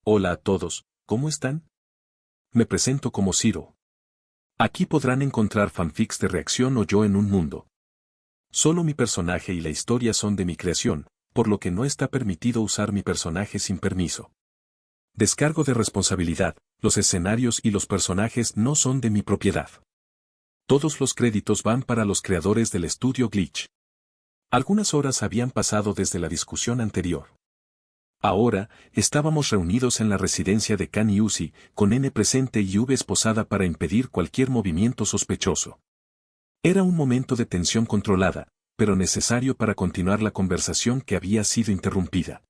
Hola a todos, ¿cómo están? Me presento como Zero. Aquí podrán encontrar fanfics de reacción o yo en un mundo. Solo mi personaje y la historia son de mi creación, por lo que no está permitido usar mi personaje sin permiso. Descargo de responsabilidad, los escenarios y los personajes no son de mi propiedad. Todos los créditos van para los creadores del estudio Glitch. Algunas horas habían pasado desde la discusión anterior. Ahora, estábamos reunidos en la residencia de Kan y Uzi, con N presente y V esposada para impedir cualquier movimiento sospechoso. Era un momento de tensión controlada, pero necesario para continuar la conversación que había sido interrumpida.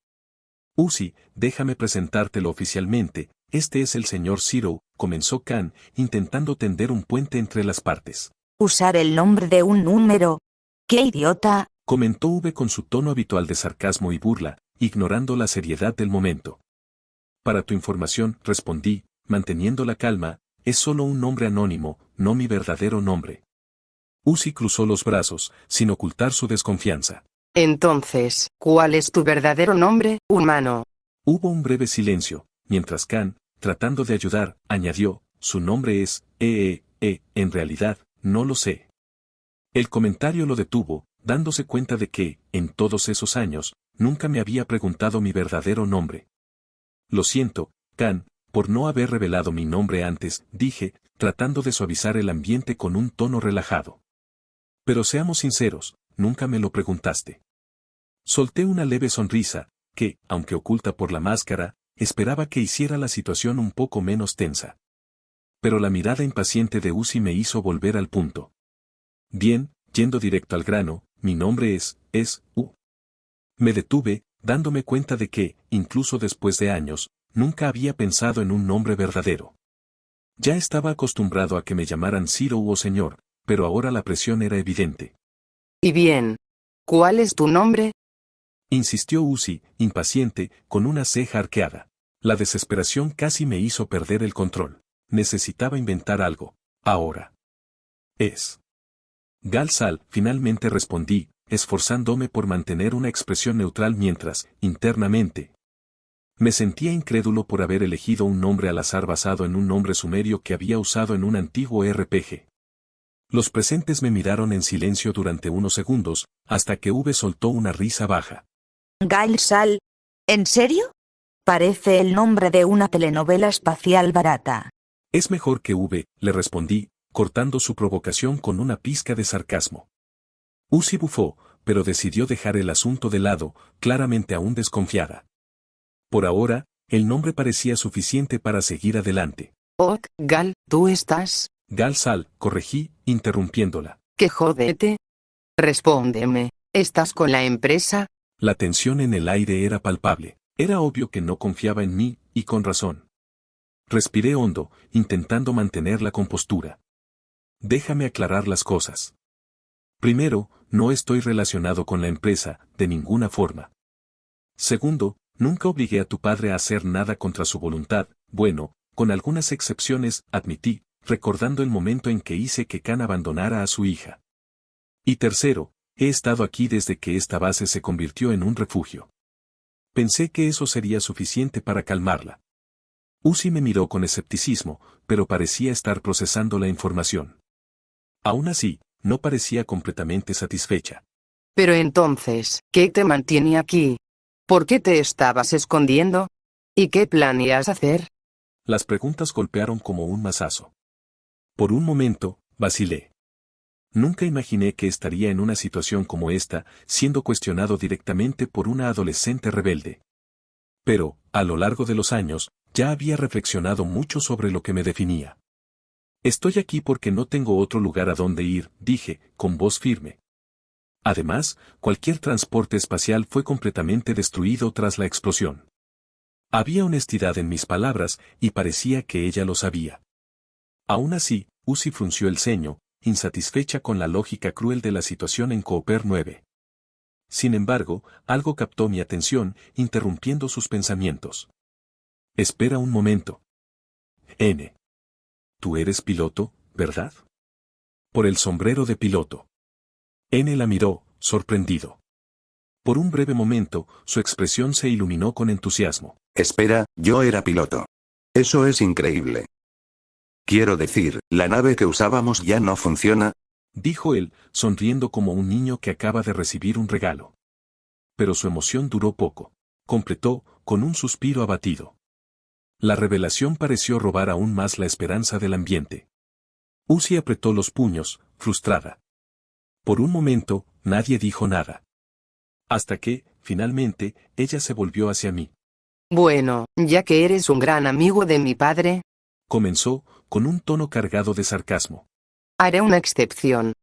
Uzi, déjame presentártelo oficialmente, este es el señor Zero, comenzó Kan, intentando tender un puente entre las partes. Usar el nombre de un número. ¡Qué idiota! Comentó V con su tono habitual de sarcasmo y burla, ignorando la seriedad del momento. Para tu información, respondí, manteniendo la calma, es solo un nombre anónimo, no mi verdadero nombre. Uzi cruzó los brazos, sin ocultar su desconfianza. Entonces, ¿cuál es tu verdadero nombre, humano? Hubo un breve silencio, mientras Kan, tratando de ayudar, añadió, su nombre es, en realidad, no lo sé. El comentario lo detuvo, dándose cuenta de que, en todos esos años, nunca me había preguntado mi verdadero nombre. Lo siento, Kan, por no haber revelado mi nombre antes, dije, tratando de suavizar el ambiente con un tono relajado. Pero seamos sinceros, nunca me lo preguntaste. Solté una leve sonrisa, que, aunque oculta por la máscara, esperaba que hiciera la situación un poco menos tensa. Pero la mirada impaciente de Uzi me hizo volver al punto. Bien, yendo directo al grano, mi nombre es U. Me detuve, dándome cuenta de que, incluso después de años, nunca había pensado en un nombre verdadero. Ya estaba acostumbrado a que me llamaran Zero o señor, pero ahora la presión era evidente. Y bien, ¿cuál es tu nombre? Insistió Uzi, impaciente, con una ceja arqueada. La desesperación casi me hizo perder el control. Necesitaba inventar algo. Ahora. Es. Gal-Sal, finalmente respondí, esforzándome por mantener una expresión neutral mientras, internamente, me sentía incrédulo por haber elegido un nombre al azar basado en un nombre sumerio que había usado en un antiguo RPG. Los presentes me miraron en silencio durante unos segundos, hasta que V soltó una risa baja. Gal-Sal. ¿En serio? Parece el nombre de una telenovela espacial barata. Es mejor que V, le respondí, cortando su provocación con una pizca de sarcasmo. Uzi bufó, pero decidió dejar el asunto de lado, claramente aún desconfiada. Por ahora, el nombre parecía suficiente para seguir adelante. Ok, Gal, ¿tú estás? Gal-Sal, corregí, interrumpiéndola. ¿Qué jódete? Respóndeme, ¿estás con la empresa? La tensión en el aire era palpable. Era obvio que no confiaba en mí, y con razón. Respiré hondo, intentando mantener la compostura. Déjame aclarar las cosas. Primero, no estoy relacionado con la empresa, de ninguna forma. Segundo, nunca obligué a tu padre a hacer nada contra su voluntad, bueno, con algunas excepciones, admití, recordando el momento en que hice que Kan abandonara a su hija. Y tercero, he estado aquí desde que esta base se convirtió en un refugio. Pensé que eso sería suficiente para calmarla. Uzi me miró con escepticismo, pero parecía estar procesando la información. Aún así, no parecía completamente satisfecha. Pero entonces, ¿qué te mantiene aquí? ¿Por qué te estabas escondiendo? ¿Y qué planeas hacer? Las preguntas golpearon como un mazazo. Por un momento, vacilé. Nunca imaginé que estaría en una situación como esta, siendo cuestionado directamente por una adolescente rebelde. Pero, a lo largo de los años, ya había reflexionado mucho sobre lo que me definía. Estoy aquí porque no tengo otro lugar a donde ir, dije, con voz firme. Además, cualquier transporte espacial fue completamente destruido tras la explosión. Había honestidad en mis palabras, y parecía que ella lo sabía. Aún así, Uzi frunció el ceño, insatisfecha con la lógica cruel de la situación en Cooper 9. Sin embargo, algo captó mi atención, interrumpiendo sus pensamientos. Espera un momento. N. Tú eres piloto, ¿verdad? Por el sombrero de piloto. N la miró, sorprendido. Por un breve momento, su expresión se iluminó con entusiasmo. Espera, yo era piloto. Eso es increíble. Quiero decir, ¿la nave que usábamos ya no funciona? Dijo él, sonriendo como un niño que acaba de recibir un regalo. Pero su emoción duró poco. Completó, con un suspiro abatido. La revelación pareció robar aún más la esperanza del ambiente. Uzi apretó los puños, frustrada. Por un momento, nadie dijo nada. Hasta que, finalmente, ella se volvió hacia mí. Bueno, ya que eres un gran amigo de mi padre, Comenzó, con un tono cargado de sarcasmo. haré una excepción.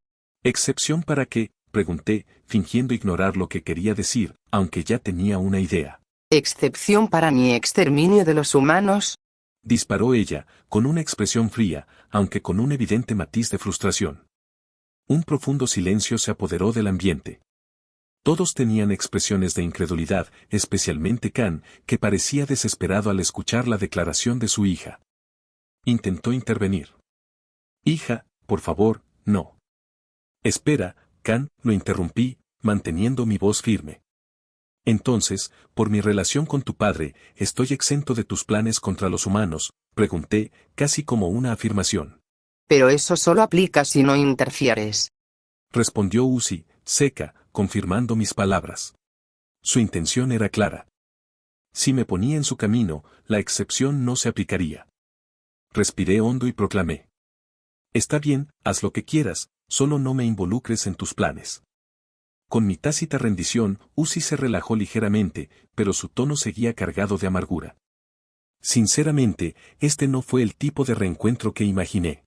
¿Excepción para qué?, pregunté, fingiendo ignorar lo que quería decir, aunque ya tenía una idea. ¿Excepción para mi exterminio de los humanos? Disparó ella, con una expresión fría, aunque con un evidente matiz de frustración. Un profundo silencio se apoderó del ambiente. Todos tenían expresiones de incredulidad, especialmente Khan, que parecía desesperado al escuchar la declaración de su hija. Intentó intervenir. Hija, por favor, no. Espera, Khan, lo interrumpí, manteniendo mi voz firme. Entonces, por mi relación con tu padre, ¿estoy exento de tus planes contra los humanos?, pregunté, casi como una afirmación. Pero eso solo aplica si no interfieres. Respondió Uzi, seca, confirmando mis palabras. Su intención era clara. Si me ponía en su camino, la excepción no se aplicaría. Respiré hondo y proclamé. Está bien, haz lo que quieras, solo no me involucres en tus planes. Con mi tácita rendición, Uzi se relajó ligeramente, pero su tono seguía cargado de amargura. Sinceramente, este no fue el tipo de reencuentro que imaginé.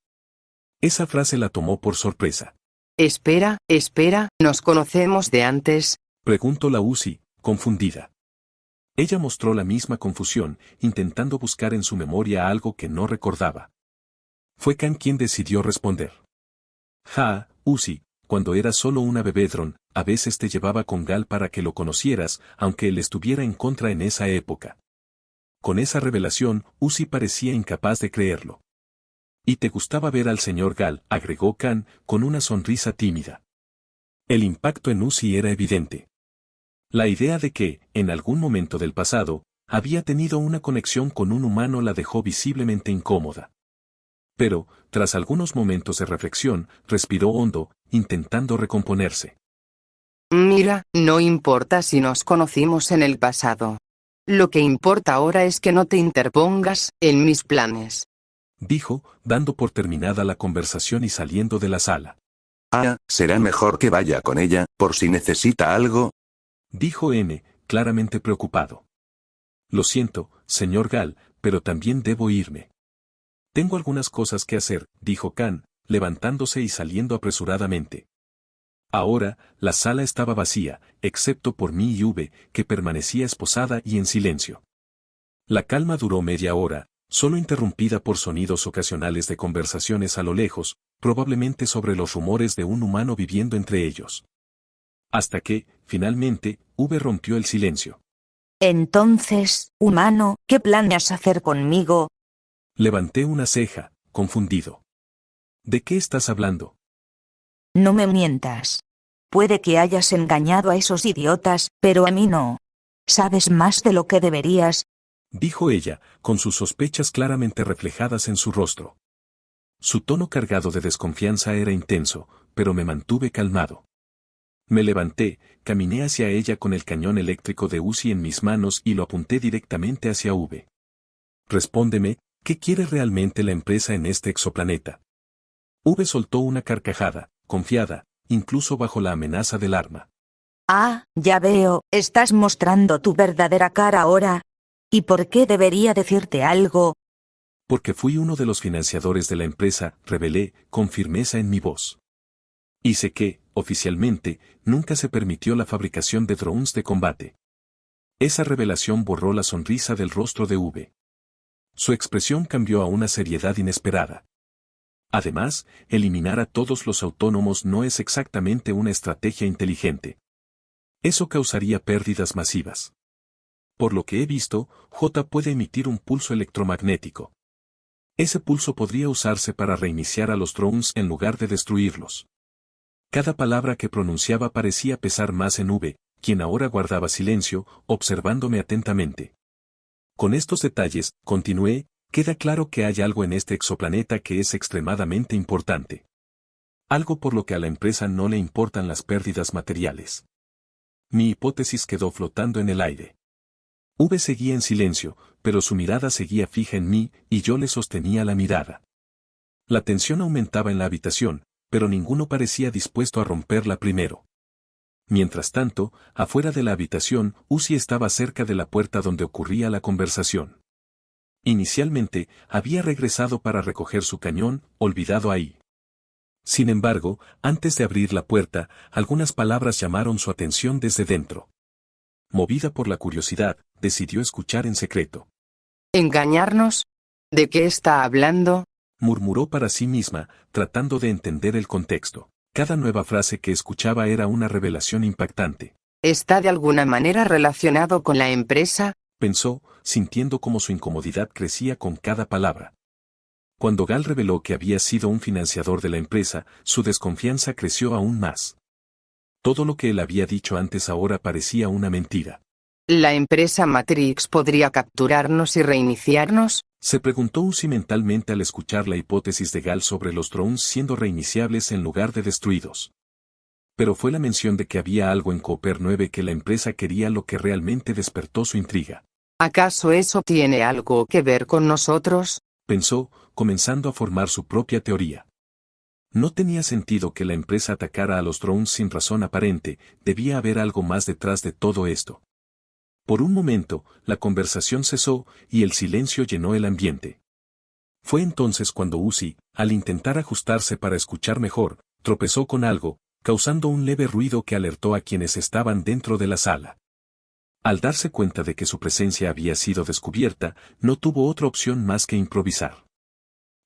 Esa frase la tomó por sorpresa. Espera, ¿nos conocemos de antes? Preguntó la Uzi, confundida. Ella mostró la misma confusión, intentando buscar en su memoria algo que no recordaba. Fue Khan quien decidió responder. Uzi, cuando era solo una bebedron, a veces te llevaba con Gal para que lo conocieras, aunque él estuviera en contra en esa época. Con esa revelación, Uzi parecía incapaz de creerlo. Y te gustaba ver al señor Gal, agregó Khan, con una sonrisa tímida. El impacto en Uzi era evidente. La idea de que, en algún momento del pasado, había tenido una conexión con un humano la dejó visiblemente incómoda. Pero, tras algunos momentos de reflexión, respiró hondo, intentando recomponerse. Mira, no importa si nos conocimos en el pasado. Lo que importa ahora es que no te interpongas en mis planes. Dijo, dando por terminada la conversación y saliendo de la sala. Será mejor que vaya con ella, por si necesita algo. Dijo N, claramente preocupado. Lo siento, señor Gal, pero también debo irme. Tengo algunas cosas que hacer, dijo Khan, levantándose y saliendo apresuradamente. Ahora, la sala estaba vacía, excepto por mí y V, que permanecía esposada y en silencio. La calma duró media hora, solo interrumpida por sonidos ocasionales de conversaciones a lo lejos, probablemente sobre los rumores de un humano viviendo entre ellos. Hasta que, finalmente, V rompió el silencio. Entonces, humano, ¿qué planeas hacer conmigo? Levanté una ceja, confundido. ¿De qué estás hablando? No me mientas. Puede que hayas engañado a esos idiotas, pero a mí no. Sabes más de lo que deberías, dijo ella, con sus sospechas claramente reflejadas en su rostro. Su tono cargado de desconfianza era intenso, pero me mantuve calmado. Me levanté, caminé hacia ella con el cañón eléctrico de Uzi en mis manos y lo apunté directamente hacia V. Respóndeme, ¿qué quiere realmente la empresa en este exoplaneta? V soltó una carcajada, confiada, incluso bajo la amenaza del arma. Ya veo, estás mostrando tu verdadera cara ahora. ¿Y por qué debería decirte algo? Porque fui uno de los financiadores de la empresa, revelé, con firmeza en mi voz. Y sé que, oficialmente, nunca se permitió la fabricación de drones de combate. Esa revelación borró la sonrisa del rostro de V. Su expresión cambió a una seriedad inesperada. Además, eliminar a todos los autónomos no es exactamente una estrategia inteligente. Eso causaría pérdidas masivas. Por lo que he visto, J puede emitir un pulso electromagnético. Ese pulso podría usarse para reiniciar a los drones en lugar de destruirlos. Cada palabra que pronunciaba parecía pesar más en V, quien ahora guardaba silencio, observándome atentamente. Con estos detalles, continué, queda claro que hay algo en este exoplaneta que es extremadamente importante. Algo por lo que a la empresa no le importan las pérdidas materiales. Mi hipótesis quedó flotando en el aire. V seguía en silencio, pero su mirada seguía fija en mí, y yo le sostenía la mirada. La tensión aumentaba en la habitación, pero ninguno parecía dispuesto a romperla primero. Mientras tanto, afuera de la habitación, Uzi estaba cerca de la puerta donde ocurría la conversación. Inicialmente, había regresado para recoger su cañón, olvidado ahí. Sin embargo, antes de abrir la puerta, algunas palabras llamaron su atención desde dentro. Movida por la curiosidad, decidió escuchar en secreto. ¿Engañarnos? ¿De qué está hablando? Murmuró para sí misma, tratando de entender el contexto. Cada nueva frase que escuchaba era una revelación impactante. ¿Está de alguna manera relacionado con la empresa? Pensó, sintiendo cómo su incomodidad crecía con cada palabra. Cuando Gal reveló que había sido un financiador de la empresa, su desconfianza creció aún más. Todo lo que él había dicho antes ahora parecía una mentira. ¿La empresa Matrix podría capturarnos y reiniciarnos? Se preguntó Uzi mentalmente al escuchar la hipótesis de Gal sobre los drones siendo reiniciables en lugar de destruidos. Pero fue la mención de que había algo en Cooper 9 que la empresa quería lo que realmente despertó su intriga. ¿Acaso eso tiene algo que ver con nosotros? Pensó, comenzando a formar su propia teoría. No tenía sentido que la empresa atacara a los drones sin razón aparente, debía haber algo más detrás de todo esto. Por un momento, la conversación cesó, y el silencio llenó el ambiente. Fue entonces cuando Uzi, al intentar ajustarse para escuchar mejor, tropezó con algo, causando un leve ruido que alertó a quienes estaban dentro de la sala. Al darse cuenta de que su presencia había sido descubierta, no tuvo otra opción más que improvisar.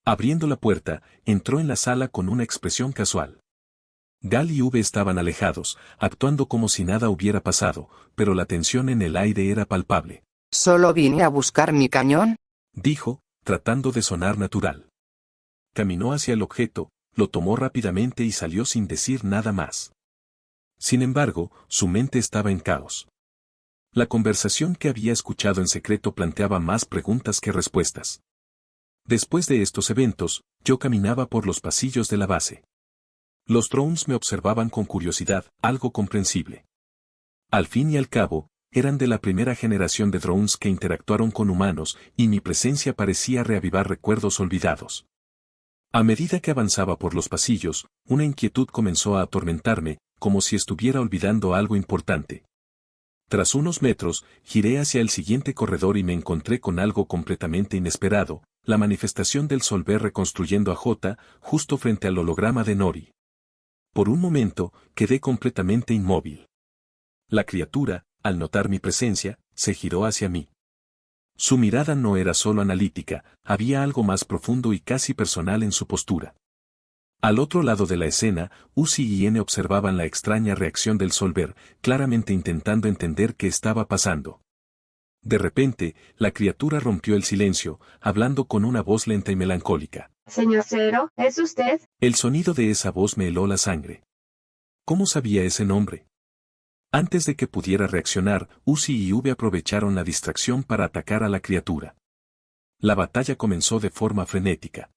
Abriendo la puerta, entró en la sala con una expresión casual. Gal y V estaban alejados, actuando como si nada hubiera pasado, pero la tensión en el aire era palpable. ¿Solo vine a buscar mi cañón? Dijo, tratando de sonar natural. Caminó hacia el objeto, lo tomó rápidamente y salió sin decir nada más. Sin embargo, su mente estaba en caos. La conversación que había escuchado en secreto planteaba más preguntas que respuestas. Después de estos eventos, yo caminaba por los pasillos de la base. Los drones me observaban con curiosidad, algo comprensible. Al fin y al cabo, eran de la primera generación de drones que interactuaron con humanos, y mi presencia parecía reavivar recuerdos olvidados. A medida que avanzaba por los pasillos, una inquietud comenzó a atormentarme, como si estuviera olvidando algo importante. Tras unos metros, giré hacia el siguiente corredor y me encontré con algo completamente inesperado, la manifestación del Solver reconstruyendo a J, justo frente al holograma de Nori. Por un momento, quedé completamente inmóvil. La criatura, al notar mi presencia, se giró hacia mí. Su mirada no era solo analítica, había algo más profundo y casi personal en su postura. Al otro lado de la escena, Uzi y N observaban la extraña reacción del Solver, claramente intentando entender qué estaba pasando. De repente, la criatura rompió el silencio, hablando con una voz lenta y melancólica. Señor Cero, ¿es usted? El sonido de esa voz me heló la sangre. ¿Cómo sabía ese nombre? Antes de que pudiera reaccionar, Uzi y V aprovecharon la distracción para atacar a la criatura. La batalla comenzó de forma frenética.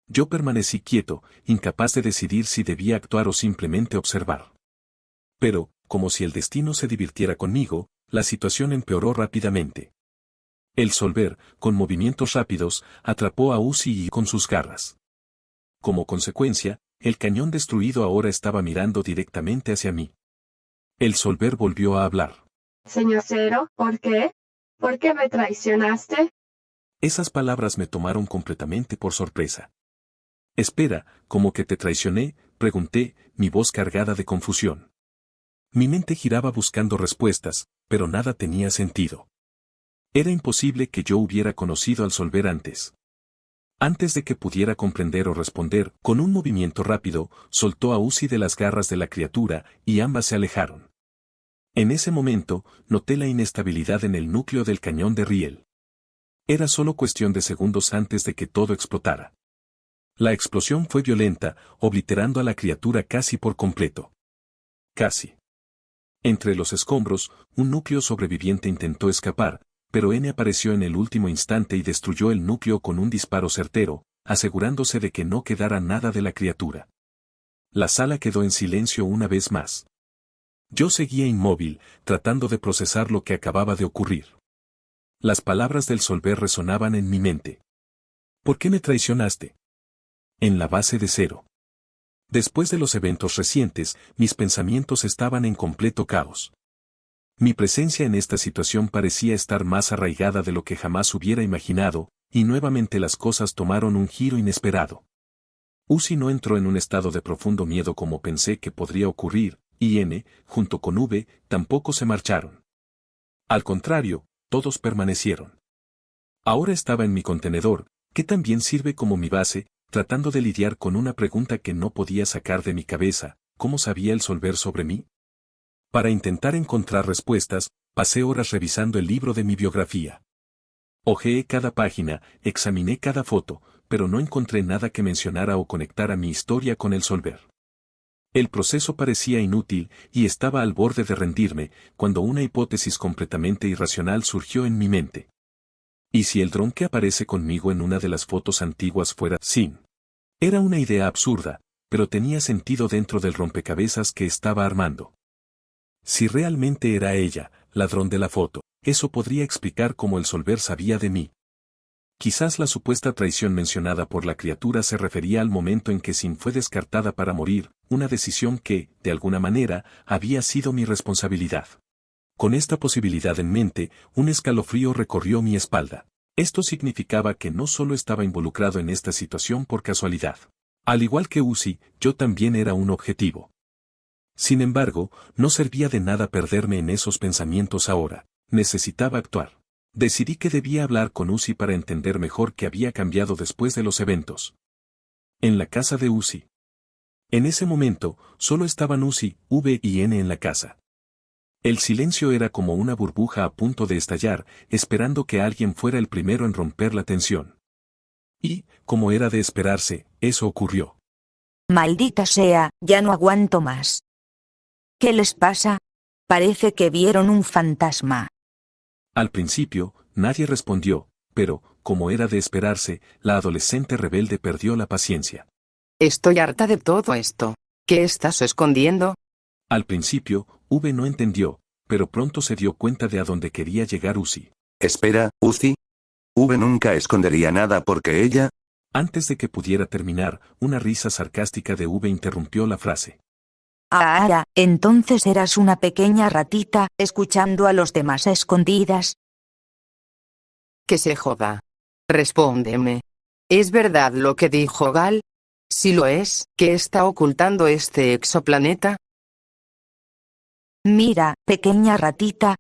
Yo permanecí quieto, incapaz de decidir si debía actuar o simplemente observar. Pero, como si el destino se divirtiera conmigo, la situación empeoró rápidamente. El Solver, con movimientos rápidos, atrapó a Uzi con sus garras. Como consecuencia, el cañón destruido ahora estaba mirando directamente hacia mí. El Solver volvió a hablar. Señor Cero, ¿por qué? ¿Por qué me traicionaste? Esas palabras me tomaron completamente por sorpresa. Espera, ¿cómo que te traicioné?, pregunté, mi voz cargada de confusión. Mi mente giraba buscando respuestas, pero nada tenía sentido. Era imposible que yo hubiera conocido al Solver antes. Antes de que pudiera comprender o responder, con un movimiento rápido, soltó a Uzi de las garras de la criatura, y ambas se alejaron. En ese momento, noté la inestabilidad en el núcleo del cañón de Riel. Era solo cuestión de segundos antes de que todo explotara. La explosión fue violenta, obliterando a la criatura casi por completo. Casi. Entre los escombros, un núcleo sobreviviente intentó escapar, pero N apareció en el último instante y destruyó el núcleo con un disparo certero, asegurándose de que no quedara nada de la criatura. La sala quedó en silencio una vez más. Yo seguía inmóvil, tratando de procesar lo que acababa de ocurrir. Las palabras del Solver resonaban en mi mente. ¿Por qué me traicionaste? En la base de cero. Después de los eventos recientes, mis pensamientos estaban en completo caos. Mi presencia en esta situación parecía estar más arraigada de lo que jamás hubiera imaginado, y nuevamente las cosas tomaron un giro inesperado. Uzi no entró en un estado de profundo miedo como pensé que podría ocurrir, y N, junto con V, tampoco se marcharon. Al contrario, todos permanecieron. Ahora estaba en mi contenedor, que también sirve como mi base, tratando de lidiar con una pregunta que no podía sacar de mi cabeza: ¿cómo sabía el Solver sobre mí? Para intentar encontrar respuestas, pasé horas revisando el libro de mi biografía. Hojeé cada página, examiné cada foto, pero no encontré nada que mencionara o conectara mi historia con el Solver. El proceso parecía inútil, y estaba al borde de rendirme, cuando una hipótesis completamente irracional surgió en mi mente. ¿Y si el dron que aparece conmigo en una de las fotos antiguas fuera Sin? Era una idea absurda, pero tenía sentido dentro del rompecabezas que estaba armando. Si realmente era ella, la dron de la foto, eso podría explicar cómo el Solver sabía de mí. Quizás la supuesta traición mencionada por la criatura se refería al momento en que Sin fue descartada para morir, una decisión que, de alguna manera, había sido mi responsabilidad. Con esta posibilidad en mente, un escalofrío recorrió mi espalda. Esto significaba que no solo estaba involucrado en esta situación por casualidad. Al igual que Uzi, yo también era un objetivo. Sin embargo, no servía de nada perderme en esos pensamientos ahora. Necesitaba actuar. Decidí que debía hablar con Uzi para entender mejor qué había cambiado después de los eventos. En la casa de Uzi. En ese momento, solo estaban Uzi, V y N en la casa. El silencio era como una burbuja a punto de estallar, esperando que alguien fuera el primero en romper la tensión. Y, como era de esperarse, eso ocurrió. Maldita sea, ya no aguanto más. ¿Qué les pasa? Parece que vieron un fantasma. Al principio, nadie respondió, pero, como era de esperarse, la adolescente rebelde perdió la paciencia. Estoy harta de todo esto. ¿Qué estás escondiendo? Al principio, V no entendió, pero pronto se dio cuenta de a dónde quería llegar Uzi. Espera, Uzi. V nunca escondería nada porque ella... Antes de que pudiera terminar, una risa sarcástica de V interrumpió la frase. Ah, entonces eras una pequeña ratita, escuchando a los demás a escondidas. Que se joda. Respóndeme. ¿Es verdad lo que dijo Gal? Si lo es, ¿qué está ocultando este exoplaneta? Mira, pequeña ratita.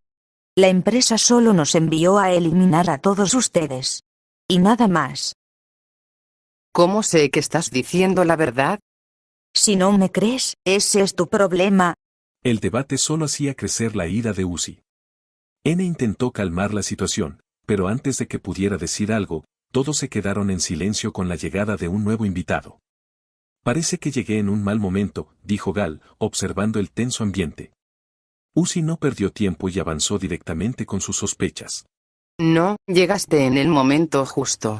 La empresa solo nos envió a eliminar a todos ustedes. Y nada más. ¿Cómo sé que estás diciendo la verdad? Si no me crees, ese es tu problema. El debate solo hacía crecer la ira de Uzi. N intentó calmar la situación, pero antes de que pudiera decir algo, todos se quedaron en silencio con la llegada de un nuevo invitado. Parece que llegué en un mal momento, dijo Gal, observando el tenso ambiente. Uzi no perdió tiempo y avanzó directamente con sus sospechas. No, llegaste en el momento justo.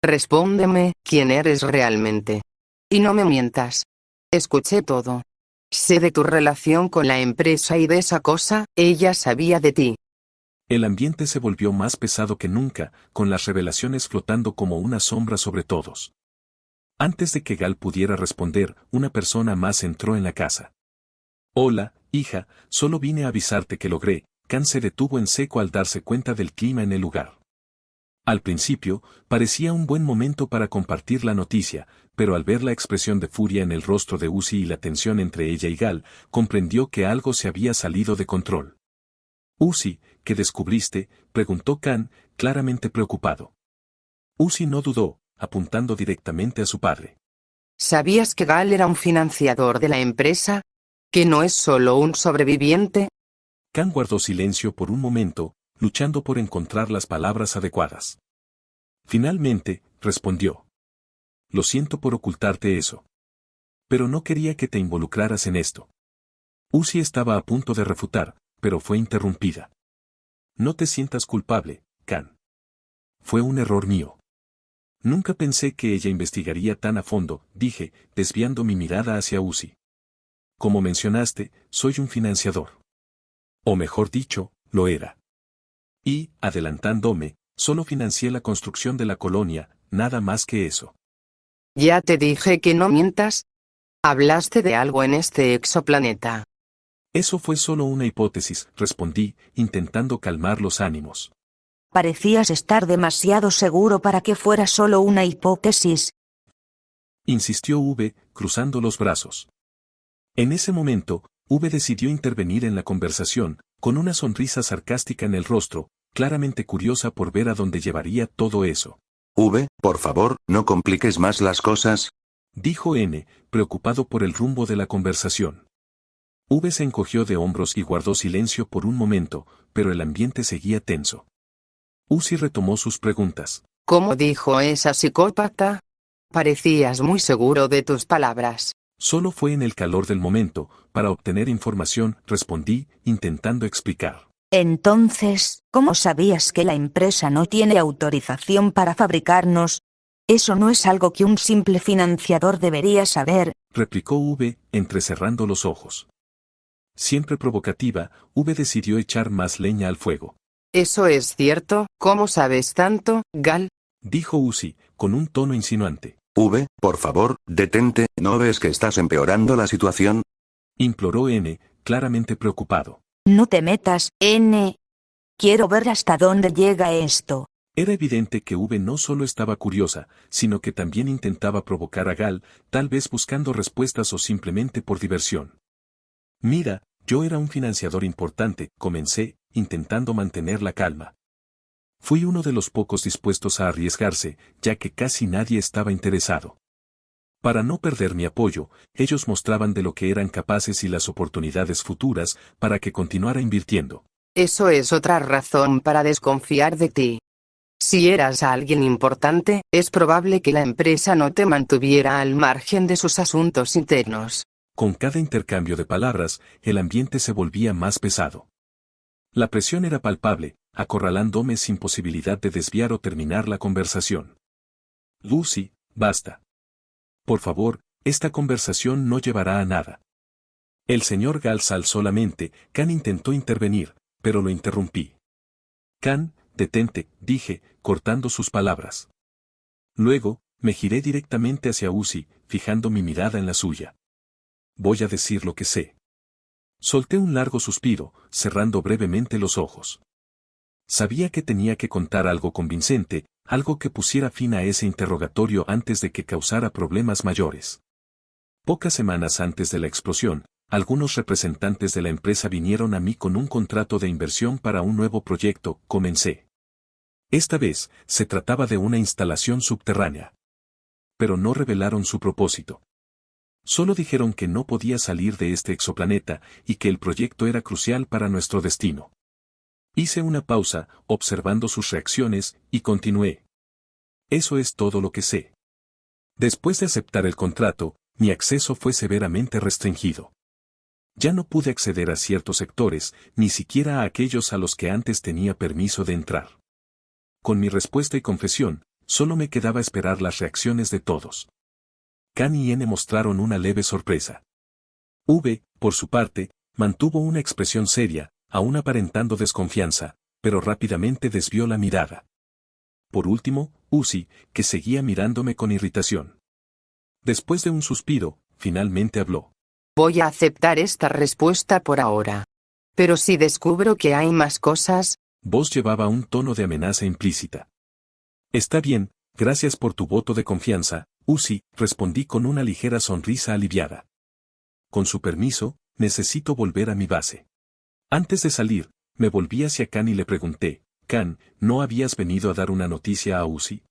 Respóndeme, ¿quién eres realmente? Y no me mientas. Escuché todo. Sé de tu relación con la empresa y de esa cosa, ella sabía de ti. El ambiente se volvió más pesado que nunca, con las revelaciones flotando como una sombra sobre todos. Antes de que Gal pudiera responder, una persona más entró en la casa. Hola, hija, solo vine a avisarte que logré. Khan se detuvo en seco al darse cuenta del clima en el lugar. Al principio, parecía un buen momento para compartir la noticia, pero al ver la expresión de furia en el rostro de Uzi y la tensión entre ella y Gal, comprendió que algo se había salido de control. Uzi, ¿qué descubriste?, preguntó Khan, claramente preocupado. Uzi no dudó, apuntando directamente a su padre. ¿Sabías que Gal era un financiador de la empresa? ¿Que no es solo un sobreviviente? Khan guardó silencio por un momento, luchando por encontrar las palabras adecuadas. Finalmente, respondió. Lo siento por ocultarte eso. Pero no quería que te involucraras en esto. Uzi estaba a punto de refutar, pero fue interrumpida. No te sientas culpable, Khan. Fue un error mío. Nunca pensé que ella investigaría tan a fondo, dije, desviando mi mirada hacia Uzi. Como mencionaste, soy un financiador. O mejor dicho, lo era. Y, adelantándome, solo financié la construcción de la colonia, nada más que eso. Ya te dije que no mientas. Hablaste de algo en este exoplaneta. Eso fue solo una hipótesis, respondí, intentando calmar los ánimos. Parecías estar demasiado seguro para que fuera solo una hipótesis. Insistió V, cruzando los brazos. En ese momento, V decidió intervenir en la conversación, con una sonrisa sarcástica en el rostro, claramente curiosa por ver a dónde llevaría todo eso. V, por favor, no compliques más las cosas. Dijo N, preocupado por el rumbo de la conversación. V se encogió de hombros y guardó silencio por un momento, pero el ambiente seguía tenso. Uzi retomó sus preguntas. ¿Cómo dijo esa psicópata? Parecías muy seguro de tus palabras. Solo fue en el calor del momento, para obtener información, respondí, intentando explicar. Entonces, ¿cómo sabías que la empresa no tiene autorización para fabricarnos? Eso no es algo que un simple financiador debería saber, replicó V, entrecerrando los ojos. Siempre provocativa, V decidió echar más leña al fuego. ¿Eso es cierto? ¿Cómo sabes tanto, Gal? Dijo Uzi, con un tono insinuante. V, por favor, detente, ¿no ves que estás empeorando la situación? Imploró N, claramente preocupado. No te metas, N. Quiero ver hasta dónde llega esto. Era evidente que V no solo estaba curiosa, sino que también intentaba provocar a Gal, tal vez buscando respuestas o simplemente por diversión. Mira, yo era un financiador importante, comencé, intentando mantener la calma. Fui uno de los pocos dispuestos a arriesgarse, ya que casi nadie estaba interesado. Para no perder mi apoyo, ellos mostraban de lo que eran capaces y las oportunidades futuras para que continuara invirtiendo. Eso es otra razón para desconfiar de ti. Si eras alguien importante, es probable que la empresa no te mantuviera al margen de sus asuntos internos. Con cada intercambio de palabras, el ambiente se volvía más pesado. La presión era palpable, acorralándome sin posibilidad de desviar o terminar la conversación. Lucy, basta. Por favor, esta conversación no llevará a nada. El señor Gals alzó la mente, Khan intentó intervenir, pero lo interrumpí. Khan, detente, dije, cortando sus palabras. Luego, me giré directamente hacia Uzi, fijando mi mirada en la suya. Voy a decir lo que sé. Solté un largo suspiro, cerrando brevemente los ojos. Sabía que tenía que contar algo convincente, algo que pusiera fin a ese interrogatorio antes de que causara problemas mayores. Pocas semanas antes de la explosión, algunos representantes de la empresa vinieron a mí con un contrato de inversión para un nuevo proyecto, comencé. Esta vez, se trataba de una instalación subterránea. Pero no revelaron su propósito. Solo dijeron que no podía salir de este exoplaneta y que el proyecto era crucial para nuestro destino. Hice una pausa, observando sus reacciones, y continué. Eso es todo lo que sé. Después de aceptar el contrato, mi acceso fue severamente restringido. Ya no pude acceder a ciertos sectores, ni siquiera a aquellos a los que antes tenía permiso de entrar. Con mi respuesta y confesión, solo me quedaba esperar las reacciones de todos. Khan y N mostraron una leve sorpresa. V, por su parte, mantuvo una expresión seria, aún aparentando desconfianza, pero rápidamente desvió la mirada. Por último, Uzi, que seguía mirándome con irritación. Después de un suspiro, finalmente habló. Voy a aceptar esta respuesta por ahora. Pero si descubro que hay más cosas... Voz llevaba un tono de amenaza implícita. Está bien, gracias por tu voto de confianza, Uzi, respondí con una ligera sonrisa aliviada. Con su permiso, necesito volver a mi base. Antes de salir, me volví hacia Khan y le pregunté, Khan, ¿no habías venido a dar una noticia a Uzi?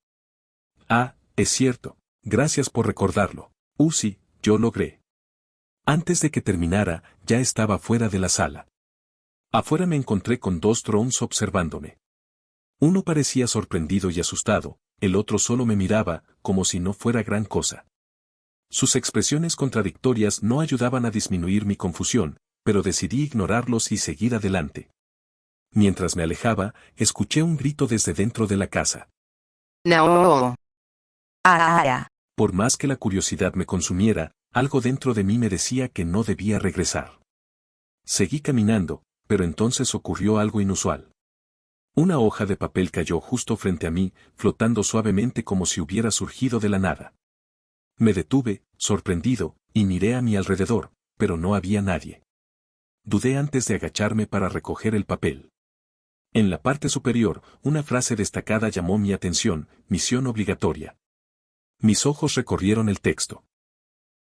Ah, es cierto, gracias por recordarlo. Uzi, yo logré. Antes de que terminara, ya estaba fuera de la sala. Afuera me encontré con dos drones observándome. Uno parecía sorprendido y asustado, el otro solo me miraba, como si no fuera gran cosa. Sus expresiones contradictorias no ayudaban a disminuir mi confusión, pero decidí ignorarlos y seguir adelante. Mientras me alejaba, escuché un grito desde dentro de la casa. No. Ah, Por más que la curiosidad me consumiera, algo dentro de mí me decía que no debía regresar. Seguí caminando, pero entonces ocurrió algo inusual. Una hoja de papel cayó justo frente a mí, flotando suavemente como si hubiera surgido de la nada. Me detuve, sorprendido, y miré a mi alrededor, pero no había nadie. Dudé antes de agacharme para recoger el papel. En la parte superior, una frase destacada llamó mi atención: misión obligatoria. Mis ojos recorrieron el texto.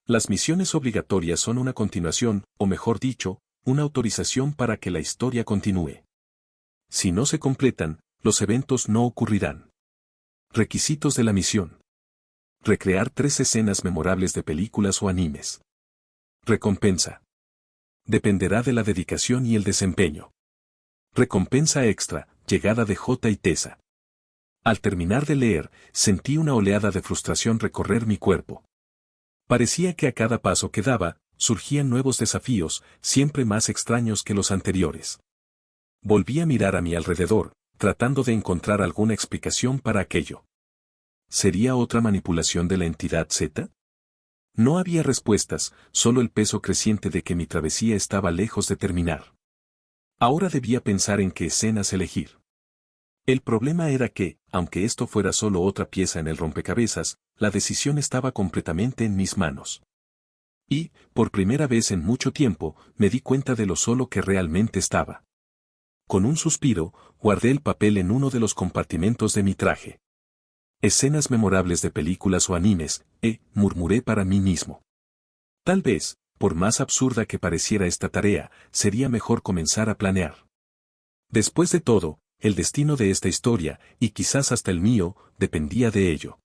Las misiones obligatorias son una continuación, o mejor dicho, una autorización para que la historia continúe. Si no se completan, los eventos no ocurrirán. Requisitos de la misión: recrear 3 escenas memorables de películas o animes. Recompensa: dependerá de la dedicación y el desempeño. Recompensa extra: llegada de J y Tessa. Al terminar de leer, sentí una oleada de frustración recorrer mi cuerpo. Parecía que a cada paso que daba, surgían nuevos desafíos, siempre más extraños que los anteriores. Volví a mirar a mi alrededor, tratando de encontrar alguna explicación para aquello. ¿Sería otra manipulación de la entidad Z? No había respuestas, solo el peso creciente de que mi travesía estaba lejos de terminar. Ahora debía pensar en qué escenas elegir. El problema era que, aunque esto fuera solo otra pieza en el rompecabezas, la decisión estaba completamente en mis manos. Y, por primera vez en mucho tiempo, me di cuenta de lo solo que realmente estaba. Con un suspiro, guardé el papel en uno de los compartimentos de mi traje. Escenas memorables de películas o animes, murmuré para mí mismo. Tal vez, por más absurda que pareciera esta tarea, sería mejor comenzar a planear. Después de todo, el destino de esta historia, y quizás hasta el mío, dependía de ello.